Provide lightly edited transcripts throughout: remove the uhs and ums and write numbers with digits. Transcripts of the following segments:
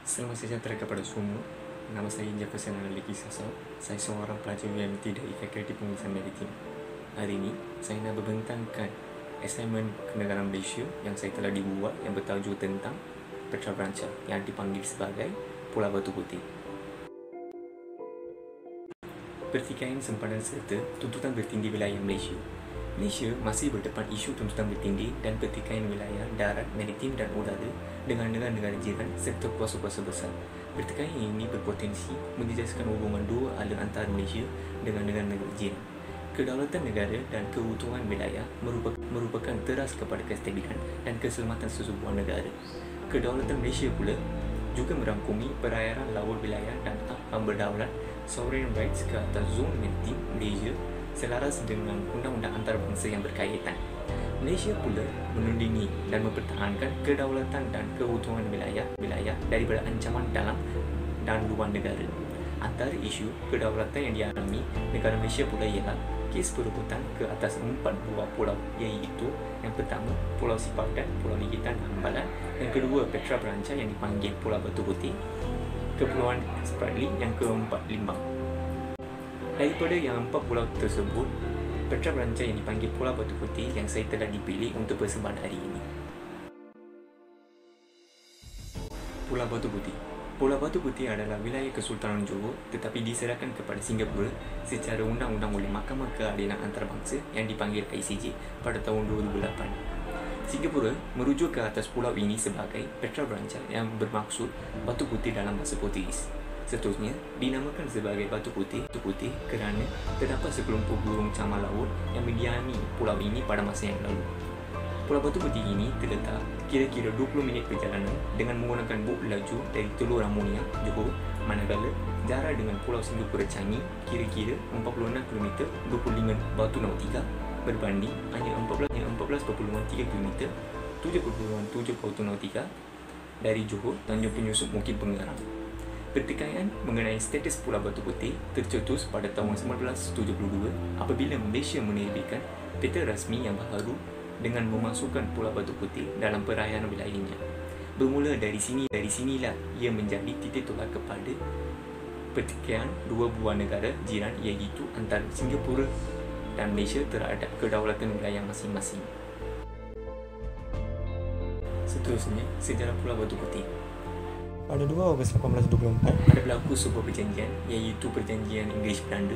Selamat sejahtera kepada semua. Nama saya Jefferson Analiki Sasau. Saya seorang pelajar UMT dari Fakulti Pengurusan Maritim. Hari ini, saya nak membentangkan assignment Kenegaraan Malaysia yang saya telah dibuat yang bertajuk tentang Petra Branca yang dipanggil sebagai Pulau Batu Putih. Pertikaian sempadan serta tuntutan bertindih wilayah Malaysia. Malaysia masih berdepan isu tuntutan bertindih dan pertikaian wilayah darat, maritim dan udara dengan negara jiran serta kuasa-kuasa besar. Pertikaian ini berpotensi menjejaskan hubungan dua ala antara Malaysia dengan negara jiran. Kedaulatan negara dan keutuhan wilayah merupakan teras kepada kestabilan dan keselamatan sesebuah negara. Kedaulatan Malaysia pula juga merangkumi perairan laut wilayah dan hak berdaulat sovereign rights ke atas zon maritim Malaysia selaras dengan undang-undang antarabangsa yang berkaitan. Malaysia pula menundingi dan mempertahankan kedaulatan dan keutuhan wilayah daripada ancaman dalam dan luar negara. Antara isu kedaulatan yang dialami negara Malaysia pula ialah kes perebutan ke atas 4 buah pulau, iaitu yang pertama Pulau Sipadan, Pulau Ligitan dan Hambalan, yang kedua Petra Branca yang dipanggil Pulau Batu Putih, Kepulauan Spratly yang keempat Limbang. Daripada yang 4 pulau tersebut, Petra Branca yang dipanggil Pulau Batu Putih yang saya telah dipilih untuk persembahan hari ini. Pulau Batu Putih. Pulau Batu Putih adalah wilayah Kesultanan Johor tetapi diserahkan kepada Singapura secara undang-undang oleh Mahkamah Keadilan Antarabangsa yang dipanggil ICJ pada tahun 2008. Singapura merujuk ke atas pulau ini sebagai Petra Branca yang bermaksud Batu Putih dalam bahasa Portugis. Seterusnya, dinamakan sebagai Batu Putih kerana terdapat sekelompok burung camar laut yang mendiami pulau ini pada masa yang lalu. Pulau Batu Putih ini terletak kira-kira 20 minit perjalanan dengan menggunakan bot laju dari Teluk Ramonia, Johor, manakala jarak dengan Pulau Singapura Changi kira-kira 46 km 25 batu nautika berbanding hanya 14,3 km 7,7 batu nautika dari Johor Tanjung Penyusup Bukit Pengarang. Pertikaian mengenai status Pulau Batu Putih tercetus pada tahun 1972 apabila Malaysia menerbitkan peta rasmi yang baharu dengan memasukkan Pulau Batu Putih dalam perairan wilayahnya. Bermula dari sinilah ia menjadi titik tolak kepada pertikaian dua buah negara jiran iaitu antara Singapura dan Malaysia terhadap kedaulatan wilayah masing-masing. Seterusnya, sejarah Pulau Batu Putih. Pada 2 Ogos 1824, ada berlaku sebuah perjanjian iaitu Perjanjian Inggeris Belanda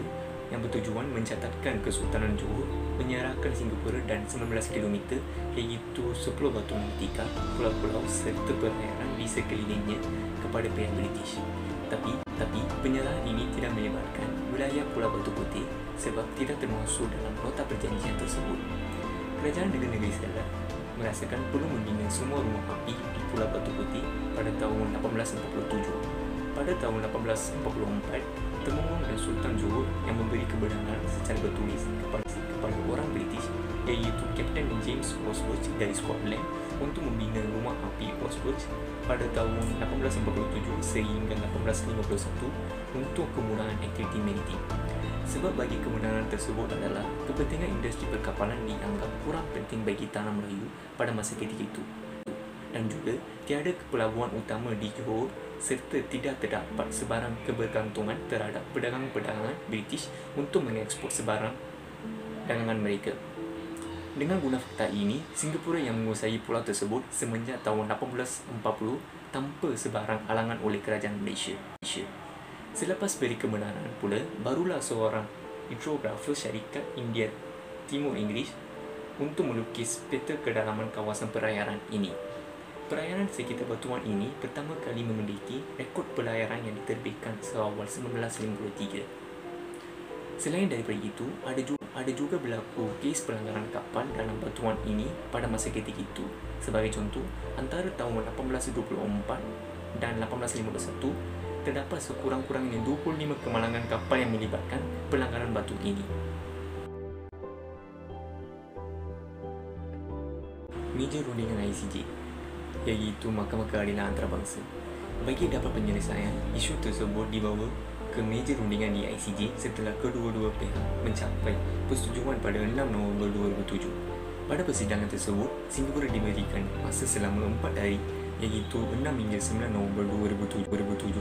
yang bertujuan mencatatkan Kesultanan Johor menyerahkan Singapura dan 19 km iaitu 10 batu nautika, pulau-pulau serta perairan di sekelilingnya kepada pihak British. Tapi penyerahan ini tidak melibatkan wilayah Pulau Batu Putih sebab tidak termasuk dalam nota perjanjian tersebut. Kerajaan negeri Selangor merasakan perlu membina semua rumah api di Pulau Batu Putih pada tahun 1847. Pada tahun 1844, Temenggung dan Sultan Johor yang memberi kebenaran secara bertulis kepada orang British iaitu Kapten James Horsburgh dari Scotland untuk membina rumah api Horsburgh pada tahun 1847 sehingga 1851 untuk kemudahan aktiviti maritim. Sebab bagi kemudahan tersebut adalah kepentingan industri perkapalan dianggap kurang penting bagi tanah Melayu pada masa ketika itu. Dan juga tiada pelabuhan utama di Johor serta tidak terdapat sebarang kebergantungan terhadap perdagangan British untuk mengekspor sebarang dagangan mereka. Dengan guna fakta ini, Singapura yang menguasai pulau tersebut semenjak tahun 1840 tanpa sebarang halangan oleh kerajaan Malaysia. Selepas beri kebenaran pula, barulah seorang hidrografer syarikat India Timur Inggeris untuk melukis peta kedalaman kawasan perairan ini. Perairan sekitar batuan ini pertama kali memiliki rekod pelayaran yang diterbitkan seawal 1953. Selain daripada itu, ada juga berlaku kes pelanggaran kapal dalam batuan ini pada masa ketika itu. Sebagai contoh, antara tahun 1824 dan 1851, terdapat sekurang-kurangnya 25 kemalangan kapal yang melibatkan pelanggaran batu ini. Meja rundingan ICJ iaitu Mahkamah Keadilan Antarabangsa. Bagi dapat penyelesaian, isu tersebut dibawa ke meja rundingan di ICJ setelah kedua-dua pihak mencapai persetujuan pada 6 November 2007. Pada persidangan tersebut, Singapura diberikan masa selama 4 hari iaitu 6 hingga 9 November 2007,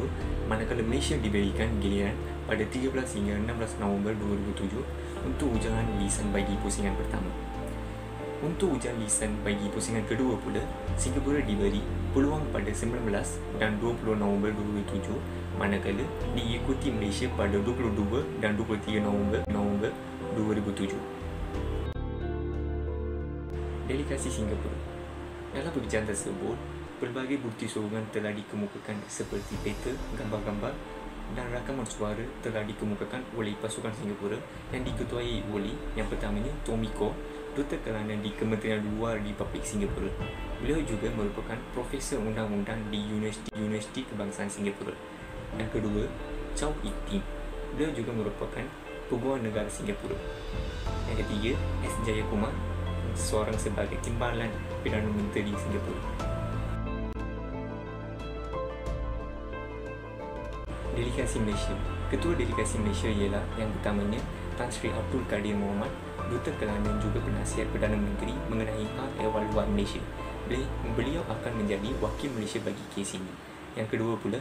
manakala Malaysia diberikan giliran pada 13 hingga 16 November 2007 untuk ujian lisan bagi pusingan pertama. Untuk ujian lisan bagi pusingan kedua pula, Singapura diberi peluang pada 19 dan 20 November 2007, manakala diikuti Malaysia pada 22 dan 23 November 2007. Delegasi Singapura. Dalam perbincangan tersebut, pelbagai bukti sokongan telah dikemukakan seperti peta, gambar-gambar dan rakaman suara telah dikemukakan oleh pasukan Singapura yang diketuai oleh yang pertamanya Tommy Koh, Duta Kelana di Kementerian Luar Republik Singapura. Beliau juga merupakan Profesor Undang-Undang di Universiti Kebangsaan Singapura. Yang kedua, Chow Yik Tin. Beliau juga merupakan Peguam Negara Singapura. Yang ketiga, S. Jayakumar, seorang sebagai Timbalan Perdana Menteri Singapura. Delegasi Malaysia. Ketua Delegasi Malaysia ialah yang pertamanya Tan Sri Abdul Kadir Mohamed, Duta Kelana juga Penasihat Perdana Menteri mengenai hal ehwal luar Malaysia. Beliau akan menjadi Wakil Malaysia bagi kes ini. Yang kedua pula,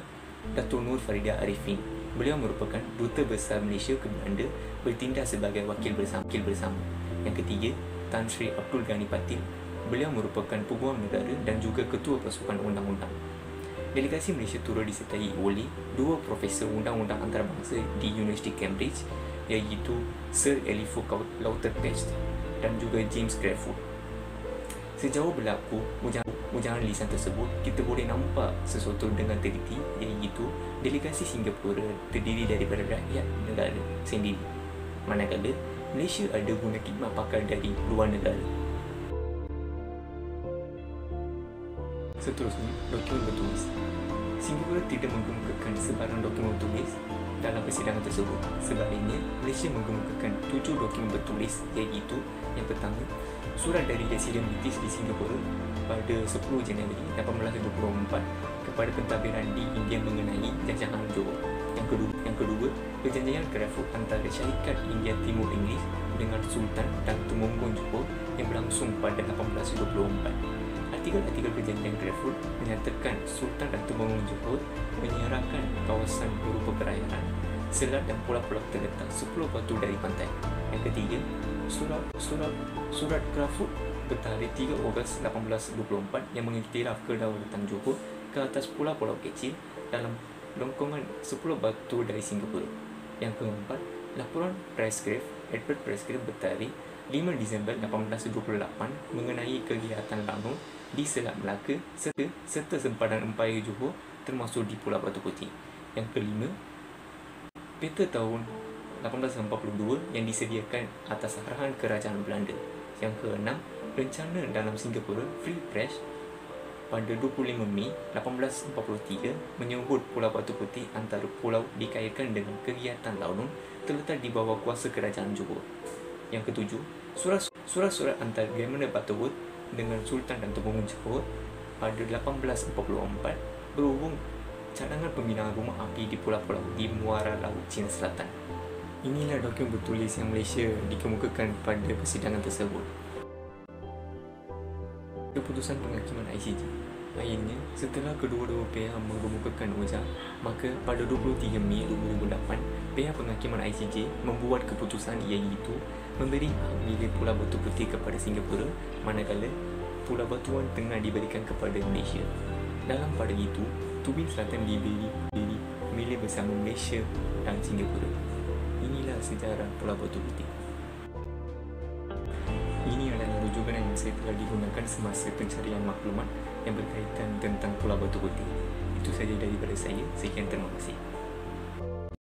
Datuk Nur Farida Arifin. Beliau merupakan Duta Besar Malaysia ke Belanda, bertindak sebagai wakil bersama. Yang ketiga, Tan Sri Abdul Ghani Patil. Beliau merupakan Peguam Negara dan juga Ketua Pasukan Undang-Undang. Delegasi Malaysia turut disertai oleh dua Profesor Undang-Undang Antarabangsa di Universiti Cambridge, iaitu Sir Elifu Lauterpacht dan juga James Crawford. Sejauh berlaku ujian lisan tersebut, kita boleh nampak sesuatu dengan teliti, iaitu delegasi Singapura terdiri daripada rakyat negara sendiri, manakala Malaysia ada guna khidmat pakar dari luar negara. Seterusnya, dokumen bertulis. Singapura tidak mengemukakan sebarang dokumen bertulis dalam persidangan tersebut. Sebaliknya, Malaysia mengemukakan 7 dokumen bertulis, iaitu yang pertama, surat dari Residen British di Singapura pada 10 Januari 1824 kepada pentadbiran di India mengenai jajahan Johor. Yang kedua, perjanjian Crawford antara Syarikat India Timur Inggeris dengan Sultan dan Temunggung Johor yang berlangsung pada 1824. Artikel perjanjian Crawford menyatakan Sultan dan Temunggung Johor menyerahkan kawasan berupa perairan, selat dan pulau-pulau terletak 10 batu dari pantai. Yang ketiga, surat Crawford bertarikh 3 Ogos 1824 yang mengiktiraf kedaulatan Johor ke atas pulau-pulau kecil dalam longkongan 10 batu dari Singapura. Yang keempat, laporan Edward Prescott bertarikh 5 Disember 1828 mengenai kegiatan Lanun di Selat Melaka serta sempadan Empayar Johor termasuk di Pulau Batu Putih. Yang kelima, peta tahun 1842 yang disediakan atas arahan Kerajaan Belanda. Yang keenam, rencana dalam Singapura Free Press pada 25 Mei 1843 menyebut Pulau Batu Putih antara pulau dikaitkan dengan kegiatan Lanun terletak di bawah kuasa Kerajaan Johor. Yang ketujuh, surat-surat antara Governor Butterworth dengan Sultan dan Temunggung Johor pada 1844 berhubung cadangan pembinaan rumah api di pulau-pulau di muara laut Cina Selatan. Inilah dokumen bertulis yang Malaysia dikemukakan pada persidangan tersebut. Keputusan penghakiman ICJ. Akhirnya, setelah kedua-dua pihak mengemukakan ujar, maka pada 23 Mei 2008, pihak penghakiman ICJ membuat keputusan iaitu memberi hak milik Pulau Batu Putih kepada Singapura, manakala Pulau Batuan Tengah diberikan kepada Malaysia. Dalam pada itu, Tubin Selatan diberi milik bersama Malaysia dan Singapura. Inilah sejarah Pulau Batu Putih. Ini adalah rujukan yang saya telah digunakan semasa pencarian maklumat yang berkaitan tentang Pulau Batu Putih. Itu saja daripada saya. Sekian, terima kasih.